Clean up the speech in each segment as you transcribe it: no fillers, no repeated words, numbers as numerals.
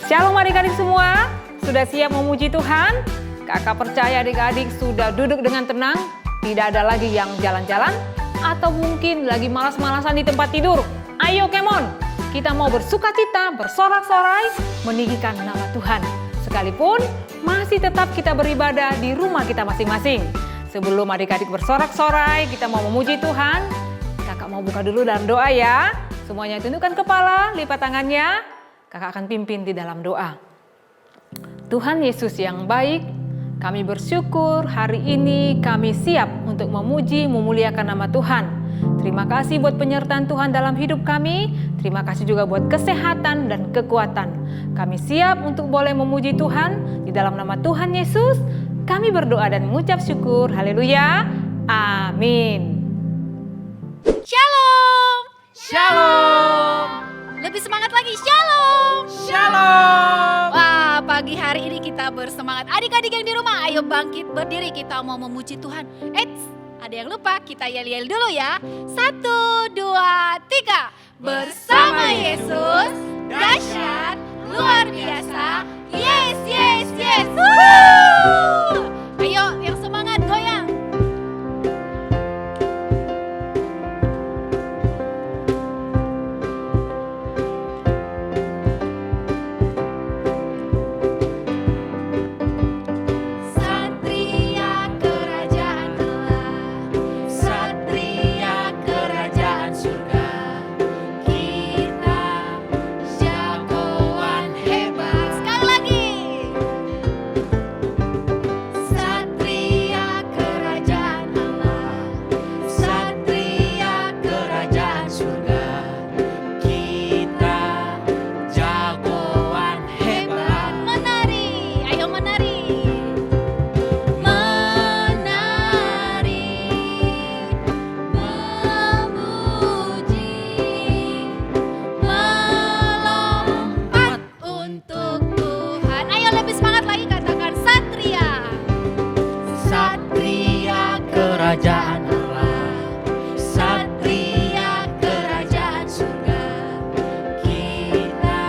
Shalom adik-adik semua, sudah siap memuji Tuhan? Kakak percaya adik-adik sudah duduk dengan tenang, tidak ada lagi yang jalan-jalan, atau mungkin lagi malas-malasan di tempat tidur. Ayo come on, kita mau bersukacita, bersorak-sorai, meninggikan nama Tuhan. Sekalipun masih tetap kita beribadah di rumah kita masing-masing. Sebelum adik-adik bersorak-sorai, kita mau memuji Tuhan. Kakak mau buka dulu dalam doa ya. Semuanya tundukkan kepala, lipat tangannya. Kakak akan pimpin di dalam doa. Tuhan Yesus yang baik, kami bersyukur hari ini kami siap untuk memuji, memuliakan nama Tuhan. Terima kasih buat penyertaan Tuhan dalam hidup kami. Terima kasih juga buat kesehatan dan kekuatan. Kami siap untuk boleh memuji Tuhan. Di dalam nama Tuhan Yesus, kami berdoa dan mengucap syukur. Haleluya. Amin. Shalom. Shalom. Lebih semangat lagi, shalom. Shalom. Wah, pagi hari ini kita bersemangat. Adik-adik yang di rumah, ayo bangkit berdiri, kita mau memuji Tuhan. Eits, ada yang lupa, kita yel-yel dulu ya. 1, 2, 3. Bersama Yesus, dahsyat, luar biasa. Yes, yes, yes. Woo! Ayo, yang semangat goyang. Kerajaan Allah, satria kerajaan surga, kita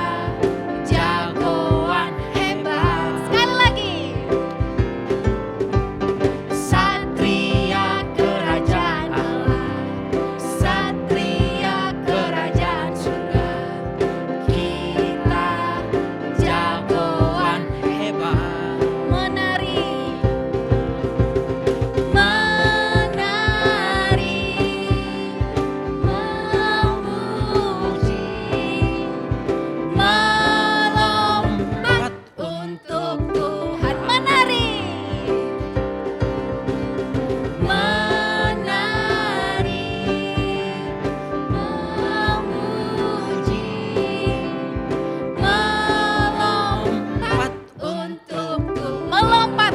jagoan hebat. Sekali lagi. Satria kerajaan Allah, satria kerajaan surga, kita jagoan hebat. Menari.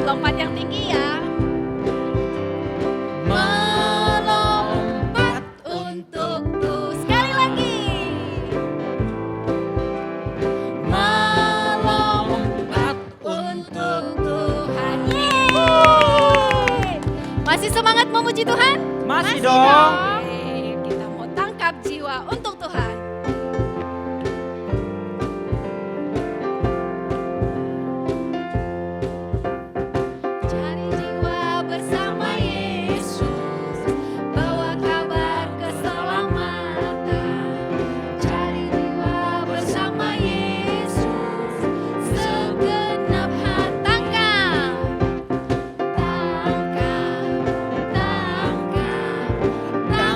Lompat yang tinggi ya. Melompat untuk Tuhan. Sekali lagi. Melompat untuk Tuhan. Yeay. Masih semangat memuji Tuhan? Masih dong. Oke, kita mau tangkap jiwa untuk Tuhan. Tangkap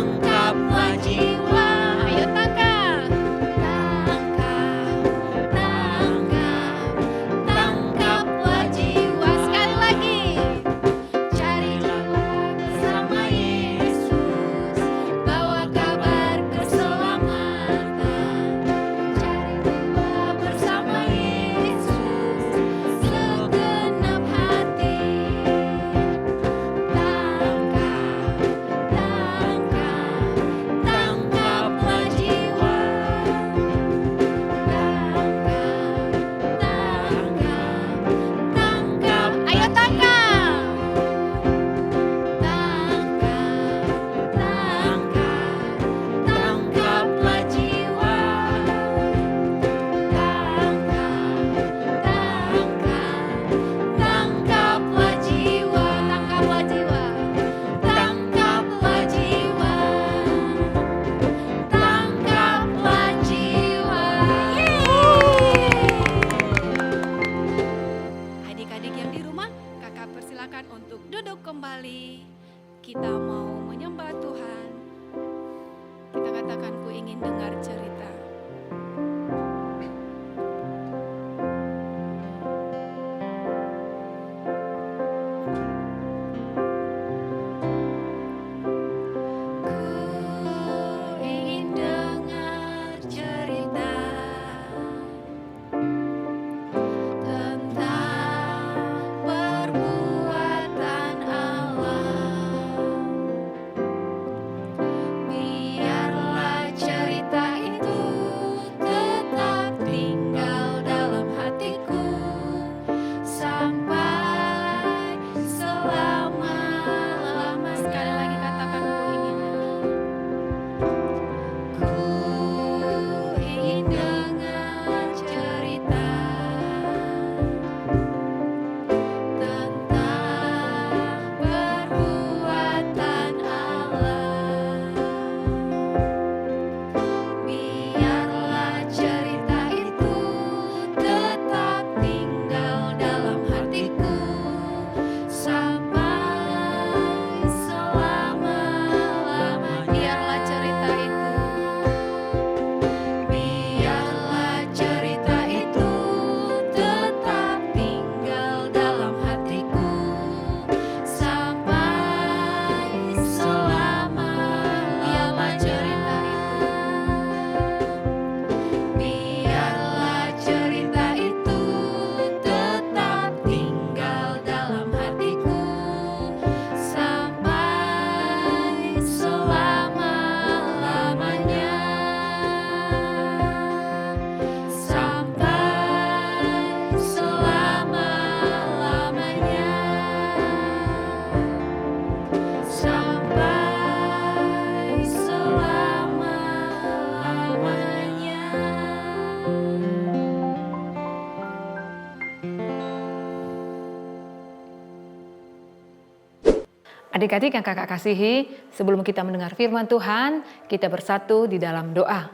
Adik-adik yang kakak kasihi, sebelum kita mendengar firman Tuhan, kita bersatu di dalam doa.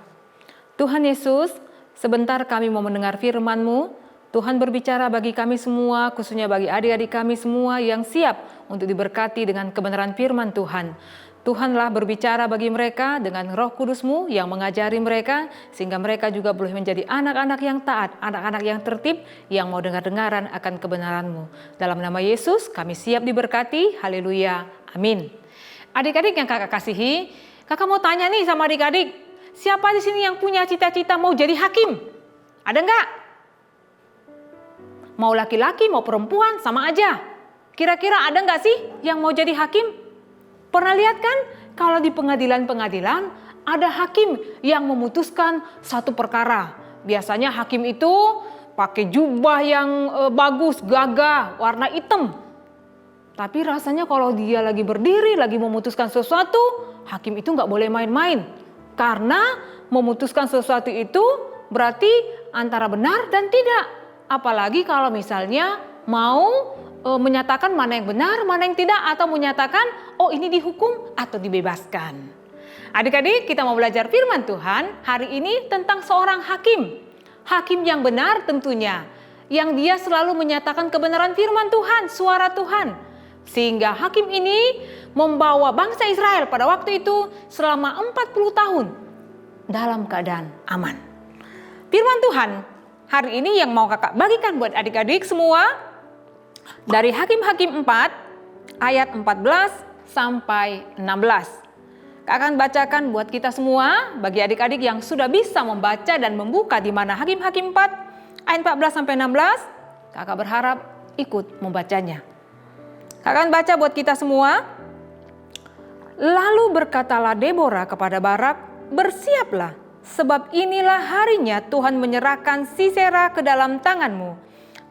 Tuhan Yesus, sebentar kami mau mendengar firman-Mu. Tuhan berbicara bagi kami semua, khususnya bagi adik-adik kami semua yang siap untuk diberkati dengan kebenaran firman Tuhan. Tuhanlah berbicara bagi mereka dengan Roh Kudus-Mu yang mengajari mereka, sehingga mereka juga boleh menjadi anak-anak yang taat, anak-anak yang tertib, yang mau dengar-dengaran akan kebenaran-Mu. Dalam nama Yesus, kami siap diberkati. Haleluya. Amin. Adik-adik yang kakak kasihi, kakak mau tanya nih sama adik-adik, siapa di sini yang punya cita-cita mau jadi hakim? Ada enggak? Mau laki-laki, mau perempuan, sama aja. Kira-kira ada enggak sih yang mau jadi hakim? Pernah lihat kan kalau di pengadilan-pengadilan ada hakim yang memutuskan satu perkara. Biasanya hakim itu pakai jubah yang bagus, gagah, warna hitam. Tapi rasanya kalau dia lagi berdiri, lagi memutuskan sesuatu, hakim itu nggak boleh main-main. Karena memutuskan sesuatu itu berarti antara benar dan tidak. Apalagi kalau misalnya mau menyatakan mana yang benar, mana yang tidak, atau menyatakan oh ini dihukum atau dibebaskan. Adik-adik, kita mau belajar firman Tuhan hari ini tentang seorang hakim. Hakim yang benar tentunya, yang dia selalu menyatakan kebenaran firman Tuhan, suara Tuhan. Sehingga hakim ini membawa bangsa Israel pada waktu itu selama 40 tahun dalam keadaan aman. Firman Tuhan hari ini yang mau kakak bagikan buat adik-adik semua dari Hakim-Hakim 4 ayat 14 sampai 16. Kakak akan bacakan buat kita semua bagi adik-adik yang sudah bisa membaca dan membuka di mana Hakim-Hakim 4 ayat 14 sampai 16. Kakak berharap ikut membacanya. Kakak akan baca buat kita semua. Lalu berkatalah Deborah kepada Barak, bersiaplah, sebab inilah harinya Tuhan menyerahkan Sisera ke dalam tanganmu.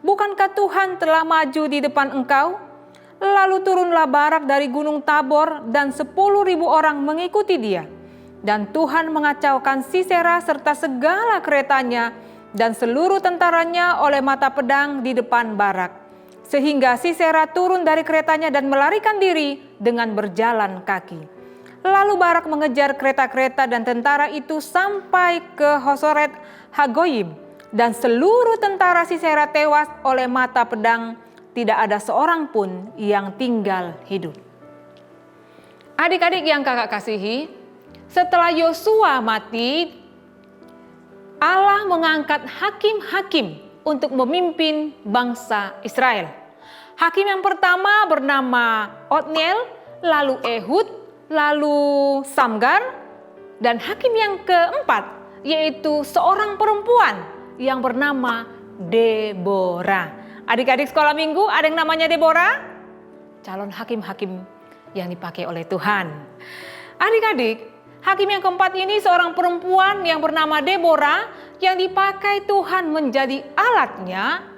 Bukankah Tuhan telah maju di depan engkau? Lalu turunlah Barak dari gunung Tabor dan 10.000 orang mengikuti dia. Dan Tuhan mengacaukan Sisera serta segala keretanya dan seluruh tentaranya oleh mata pedang di depan Barak. Sehingga Sisera turun dari keretanya dan melarikan diri dengan berjalan kaki. Lalu Barak mengejar kereta-kereta dan tentara itu sampai ke Hosoret Hagoyim. Dan seluruh tentara Sisera tewas oleh mata pedang, tidak ada seorang pun yang tinggal hidup. Adik-adik yang kakak kasihi, setelah Yosua mati, Allah mengangkat hakim-hakim untuk memimpin bangsa Israel. Hakim yang pertama bernama Otniel, lalu Ehud, lalu Samgar, dan hakim yang keempat yaitu seorang perempuan yang bernama Deborah. Adik-adik sekolah minggu, ada yang namanya Deborah? Calon hakim-hakim yang dipakai oleh Tuhan. Adik-adik, hakim yang keempat ini seorang perempuan yang bernama Deborah yang dipakai Tuhan menjadi alatnya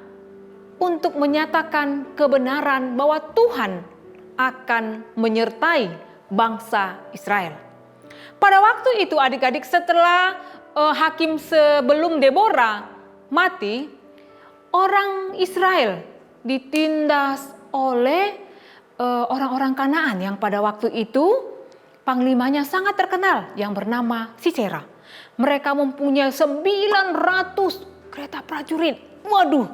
untuk menyatakan kebenaran bahwa Tuhan akan menyertai bangsa Israel. Pada waktu itu adik-adik, setelah hakim sebelum Deborah mati, orang Israel ditindas oleh orang-orang Kanaan yang pada waktu itu panglimanya sangat terkenal yang bernama Sisera. Mereka mempunyai 900 kereta prajurit. Waduh,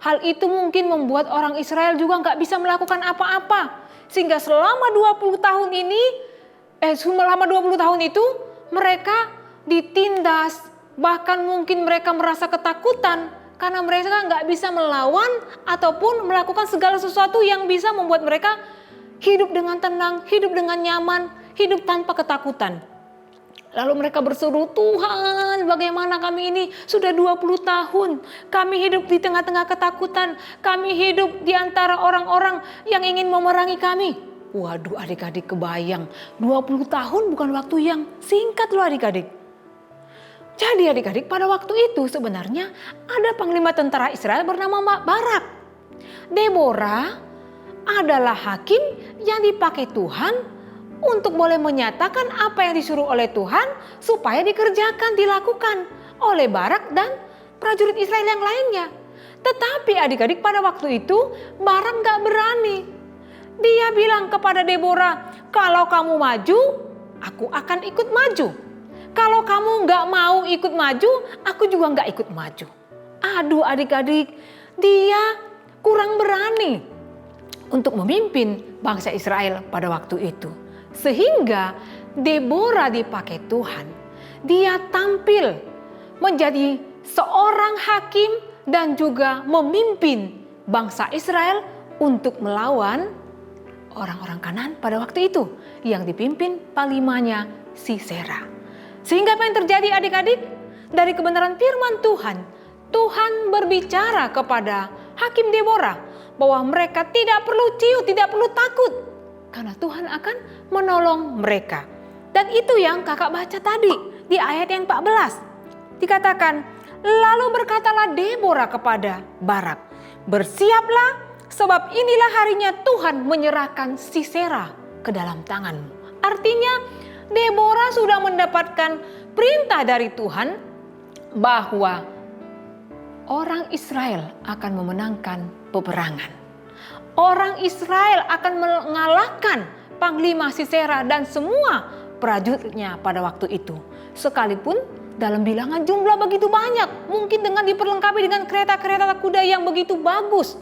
hal itu mungkin membuat orang Israel juga nggak bisa melakukan apa-apa. Sehingga selama 20 tahun itu mereka ditindas, bahkan mungkin mereka merasa ketakutan karena mereka nggak bisa melawan ataupun melakukan segala sesuatu yang bisa membuat mereka hidup dengan tenang, hidup dengan nyaman, hidup tanpa ketakutan. Lalu mereka berseru, Tuhan, bagaimana kami ini sudah 20 tahun, kami hidup di tengah-tengah ketakutan, kami hidup di antara orang-orang yang ingin memerangi kami. Waduh, adik-adik, kebayang 20 tahun bukan waktu yang singkat loh adik-adik. Jadi adik-adik, pada waktu itu sebenarnya ada panglima tentara Israel bernama Barak. Deborah adalah hakim yang dipakai Tuhan untuk boleh menyatakan apa yang disuruh oleh Tuhan supaya dikerjakan, dilakukan oleh Barak dan prajurit Israel yang lainnya. Tetapi adik-adik, pada waktu itu Barak gak berani. Dia bilang kepada Deborah, kalau kamu maju, aku akan ikut maju. Kalau kamu nggak mau ikut maju, aku juga nggak ikut maju. Aduh adik-adik, dia kurang berani untuk memimpin bangsa Israel pada waktu itu. Sehingga Deborah dipakai Tuhan. Dia tampil menjadi seorang hakim dan juga memimpin bangsa Israel untuk melawan orang-orang Kanaan pada waktu itu yang dipimpin panglimanya Sisera. Sehingga apa yang terjadi adik-adik? Dari kebenaran firman Tuhan, Tuhan berbicara kepada hakim Deborah bahwa mereka tidak perlu ciut, tidak perlu takut karena Tuhan akan menolong mereka. Dan itu yang kakak baca tadi di ayat yang 14. Dikatakan, lalu berkatalah Deborah kepada Barak, bersiaplah sebab inilah harinya Tuhan menyerahkan Sisera ke dalam tanganmu. Artinya Deborah sudah mendapatkan perintah dari Tuhan bahwa orang Israel akan memenangkan peperangan. Orang Israel akan mengalahkan Panglima Sisera dan semua prajuritnya pada waktu itu. Sekalipun dalam bilangan jumlah begitu banyak, mungkin dengan diperlengkapi dengan kereta-kereta kuda yang begitu bagus,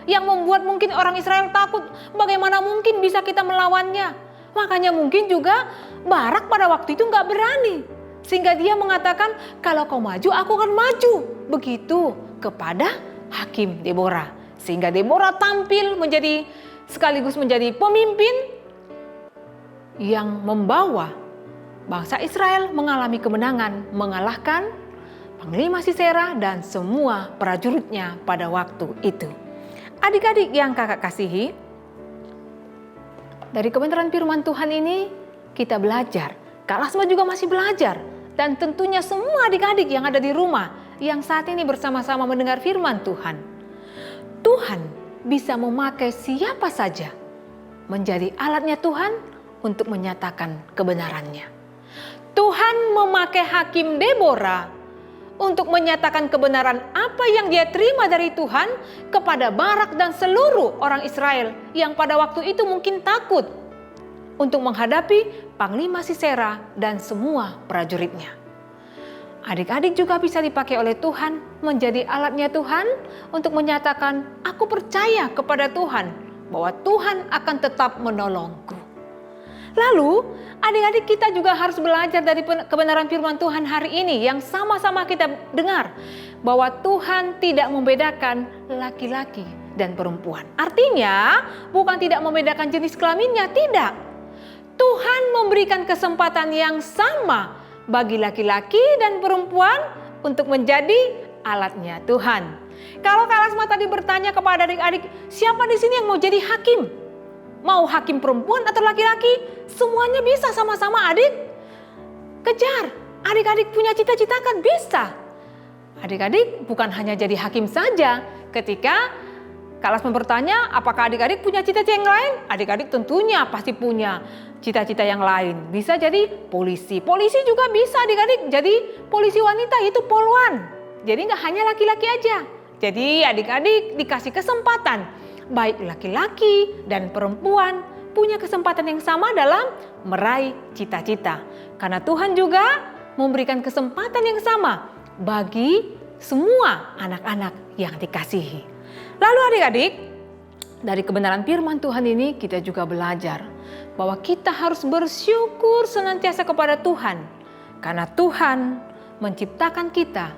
yang membuat mungkin orang Israel takut, bagaimana mungkin bisa kita melawannya. Makanya mungkin juga Barak pada waktu itu nggak berani. Sehingga dia mengatakan, kalau kau maju aku akan maju. Begitu kepada hakim Deborah. Sehingga Deborah tampil sekaligus menjadi pemimpin yang membawa bangsa Israel mengalami kemenangan, mengalahkan Panglima Sisera dan semua prajuritnya pada waktu itu. Adik-adik yang kakak kasihi, dari kebenaran firman Tuhan ini kita belajar. Kak Lasma juga masih belajar. Dan tentunya semua adik-adik yang ada di rumah yang saat ini bersama-sama mendengar firman Tuhan. Tuhan bisa memakai siapa saja menjadi alatnya Tuhan untuk menyatakan kebenarannya. Tuhan memakai hakim Deborah untuk menyatakan kebenaran apa yang dia terima dari Tuhan kepada Barak dan seluruh orang Israel yang pada waktu itu mungkin takut untuk menghadapi Panglima Sisera dan semua prajuritnya. Adik-adik juga bisa dipakai oleh Tuhan menjadi alatnya Tuhan untuk menyatakan, aku percaya kepada Tuhan bahwa Tuhan akan tetap menolongku. Lalu adik-adik kita juga harus belajar dari kebenaran firman Tuhan hari ini yang sama-sama kita dengar bahwa Tuhan tidak membedakan laki-laki dan perempuan. Artinya bukan tidak membedakan jenis kelaminnya, tidak. Tuhan memberikan kesempatan yang sama bagi laki-laki dan perempuan untuk menjadi alatnya Tuhan. Kalau Kak Lasma tadi bertanya kepada adik-adik, siapa di sini yang mau jadi hakim? Mau hakim perempuan atau laki-laki? Semuanya bisa sama-sama adik. Kejar, adik-adik punya cita-cita kan bisa. Adik-adik bukan hanya jadi hakim saja. Ketika Kak Lasma bertanya, apakah adik-adik punya cita-cita yang lain? Adik-adik tentunya pasti punya cita-cita yang lain. Bisa jadi polisi. Polisi juga bisa adik-adik jadi polisi wanita, itu poluan. Jadi nggak hanya laki-laki aja. Jadi adik-adik dikasih kesempatan. Baik laki-laki dan perempuan punya kesempatan yang sama dalam meraih cita-cita. Karena Tuhan juga memberikan kesempatan yang sama bagi semua anak-anak yang dikasihi. Lalu adik-adik, dari kebenaran firman Tuhan ini kita juga belajar bahwa kita harus bersyukur senantiasa kepada Tuhan. Karena Tuhan menciptakan kita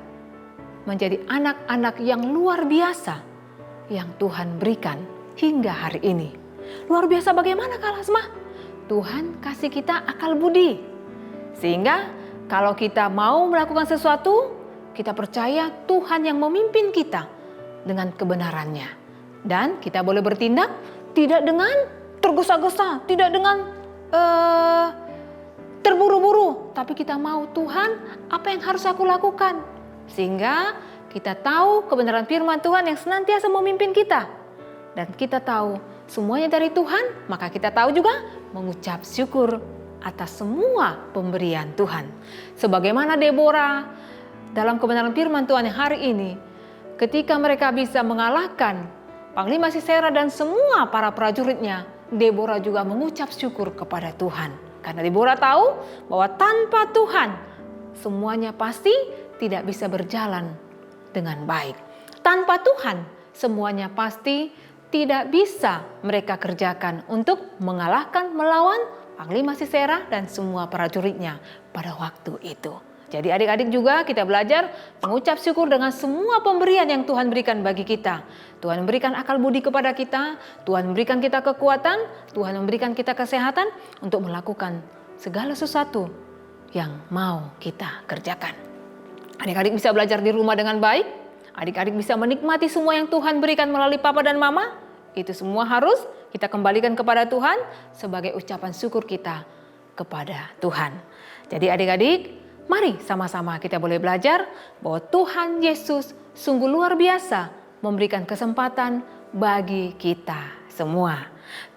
menjadi anak-anak yang luar biasa yang Tuhan berikan hingga hari ini. Luar biasa bagaimana Kak Lasma? Tuhan kasih kita akal budi. Sehingga kalau kita mau melakukan sesuatu, kita percaya Tuhan yang memimpin kita dengan kebenarannya. Dan kita boleh bertindak tidak dengan tergesa-gesa, tidak dengan terburu-buru. Tapi kita mau, Tuhan apa yang harus aku lakukan? Sehingga kita tahu kebenaran firman Tuhan yang senantiasa memimpin kita. Dan kita tahu semuanya dari Tuhan, maka kita tahu juga mengucap syukur atas semua pemberian Tuhan. Sebagaimana Deborah dalam kebenaran firman Tuhan yang hari ini, ketika mereka bisa mengalahkan Panglima Sisera dan semua para prajuritnya, Deborah juga mengucap syukur kepada Tuhan. Karena Deborah tahu bahwa tanpa Tuhan semuanya pasti tidak bisa berjalan dengan baik. Tanpa Tuhan semuanya pasti tidak bisa mereka kerjakan untuk mengalahkan, melawan Panglima Sisera dan semua prajuritnya pada waktu itu. Jadi adik-adik juga kita belajar mengucap syukur dengan semua pemberian yang Tuhan berikan bagi kita. Tuhan memberikan akal budi kepada kita, Tuhan memberikan kita kekuatan, Tuhan memberikan kita kesehatan untuk melakukan segala sesuatu yang mau kita kerjakan. Adik-adik bisa belajar di rumah dengan baik, adik-adik bisa menikmati semua yang Tuhan berikan melalui papa dan mama. Itu semua harus kita kembalikan kepada Tuhan sebagai ucapan syukur kita kepada Tuhan. Jadi adik-adik, mari sama-sama kita boleh belajar bahwa Tuhan Yesus sungguh luar biasa memberikan kesempatan bagi kita semua.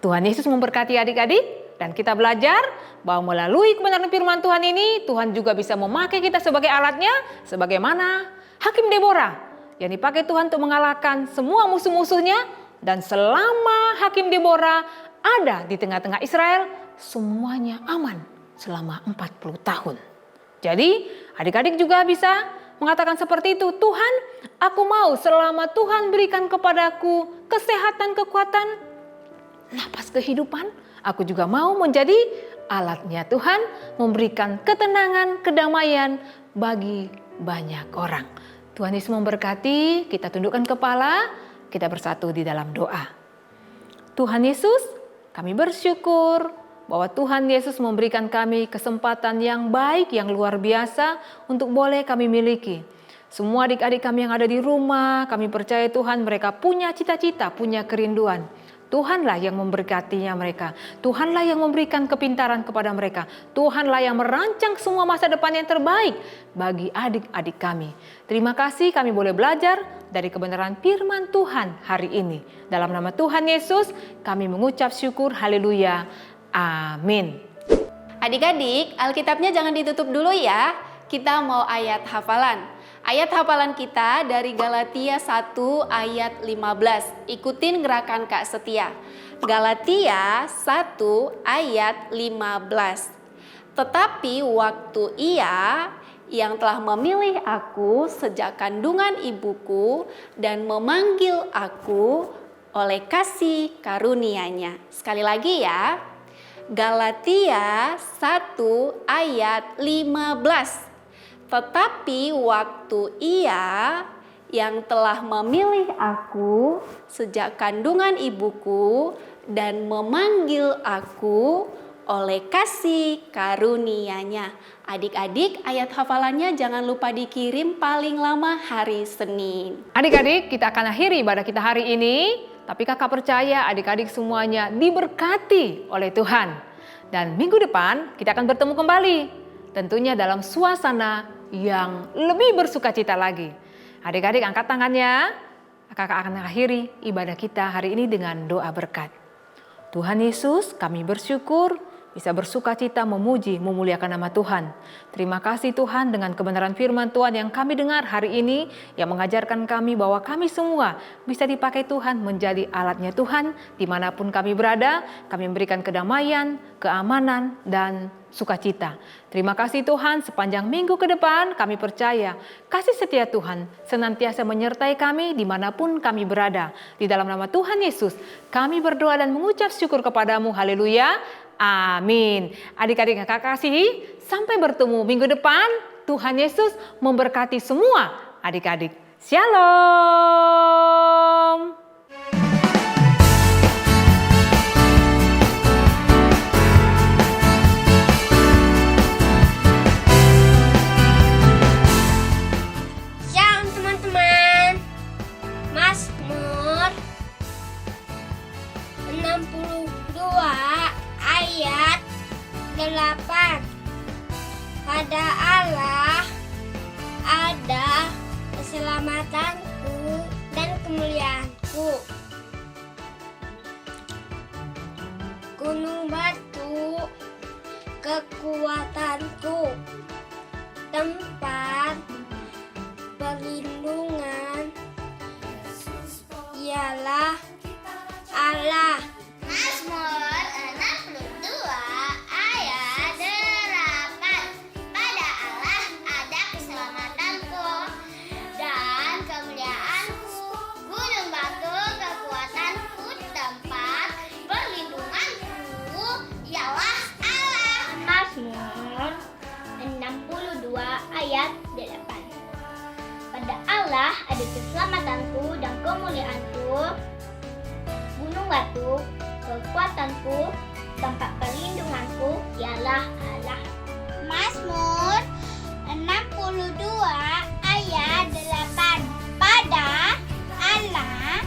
Tuhan Yesus memberkati adik-adik dan kita belajar bahwa melalui kebenaran firman Tuhan ini Tuhan juga bisa memakai kita sebagai alatnya sebagaimana Hakim Deborah yang dipakai Tuhan untuk mengalahkan semua musuh-musuhnya. Dan selama Hakim Deborah ada di tengah-tengah Israel, semuanya aman selama 40 tahun. Jadi adik-adik juga bisa mengatakan seperti itu. Tuhan, aku mau selama Tuhan berikan kepadaku kesehatan, kekuatan, napas kehidupan, aku juga mau menjadi alatnya Tuhan memberikan ketenangan, kedamaian bagi banyak orang. Tuhan Yesus memberkati, kita tundukkan kepala. Kita bersatu di dalam doa. Tuhan Yesus, kami bersyukur bahwa Tuhan Yesus memberikan kami kesempatan yang baik, yang luar biasa untuk boleh kami miliki. Semua adik-adik kami yang ada di rumah, kami percaya Tuhan mereka punya cita-cita, punya kerinduan. Tuhanlah yang memberkatinya mereka. Tuhanlah yang memberikan kepintaran kepada mereka. Tuhanlah yang merancang semua masa depan yang terbaik bagi adik-adik kami. Terima kasih kami boleh belajar dari kebenaran firman Tuhan hari ini. Dalam nama Tuhan Yesus kami mengucap syukur. Haleluya. Amin. Adik-adik, Alkitabnya jangan ditutup dulu ya. Kita mau ayat hafalan. Ayat hafalan kita dari Galatia 1 ayat 15. Ikutin gerakan Kak Setia. Galatia 1 ayat 15. Tetapi waktu Ia yang telah memilih aku sejak kandungan ibuku dan memanggil aku oleh kasih karunia-Nya. Sekali lagi ya. Galatia 1 ayat 15. Tetapi waktu Ia yang telah memilih aku sejak kandungan ibuku dan memanggil aku oleh kasih karunia-Nya. Adik-adik, ayat hafalannya jangan lupa dikirim paling lama hari Senin. Adik-adik, kita akan akhiri ibadah kita hari ini. Tapi kakak percaya adik-adik semuanya diberkati oleh Tuhan. Dan minggu depan kita akan bertemu kembali. Tentunya dalam suasana yang lebih bersukacita lagi. Adik-adik angkat tangannya. Kakak akan akhiri ibadah kita hari ini dengan doa berkat. Tuhan Yesus, kami bersyukur bisa bersukacita memuji, memuliakan nama Tuhan. Terima kasih Tuhan dengan kebenaran firman Tuhan yang kami dengar hari ini, yang mengajarkan kami bahwa kami semua bisa dipakai Tuhan menjadi alatnya Tuhan. Dimanapun kami berada, kami memberikan kedamaian, keamanan, dan sukacita. Terima kasih Tuhan, sepanjang minggu ke depan kami percaya kasih setia Tuhan senantiasa menyertai kami dimanapun kami berada. Di dalam nama Tuhan Yesus, kami berdoa dan mengucap syukur kepadamu. Haleluya. Amin. Adik-adik yang kakak kasihi, sampai bertemu minggu depan. Tuhan Yesus memberkati semua adik-adik. Shalom. Shalom teman-teman. Mazmur 62 ayat 8. Pada Allah ada keselamatanku dan kemuliaanku. Gunung batu kekuatanku, tempat perlindungan ialah Allah. Mazmur Allah ada keselamatanku dan kemuliaanku. Gunung batu kekuatanku, tempat perlindunganku ialah Allah. Mazmur 62 ayat 8. Pada Allah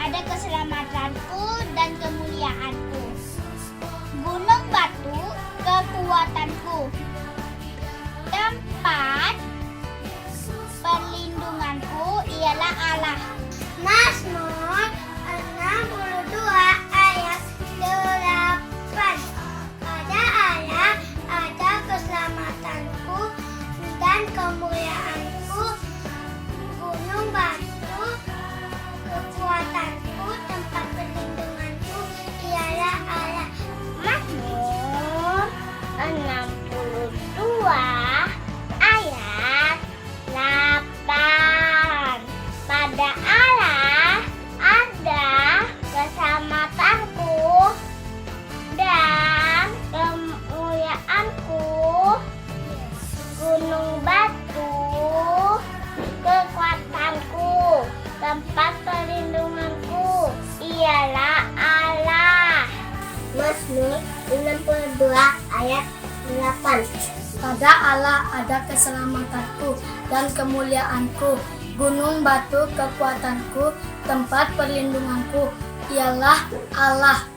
ada keselamatanku dan kemuliaanku. Gunung batu kekuatanku, tempat perlindunganku ialah Allah. Mazmur 62 ayat 8. Pada Allah ada keselamatanku dan kemuliaanku. Gunung batu kekuatanku, tempat perlindunganku ialah Allah. Mazmur 62 ayat 8. Pada Allah ada keselamatanku dan kemuliaanku. Gunung batu kekuatanku, tempat perlindunganku ialah Allah. Mazmur 62 ayat 8. Pada Allah ada keselamatanku dan kemuliaanku. Gunung batu kekuatanku, tempat perlindunganku ialah Allah.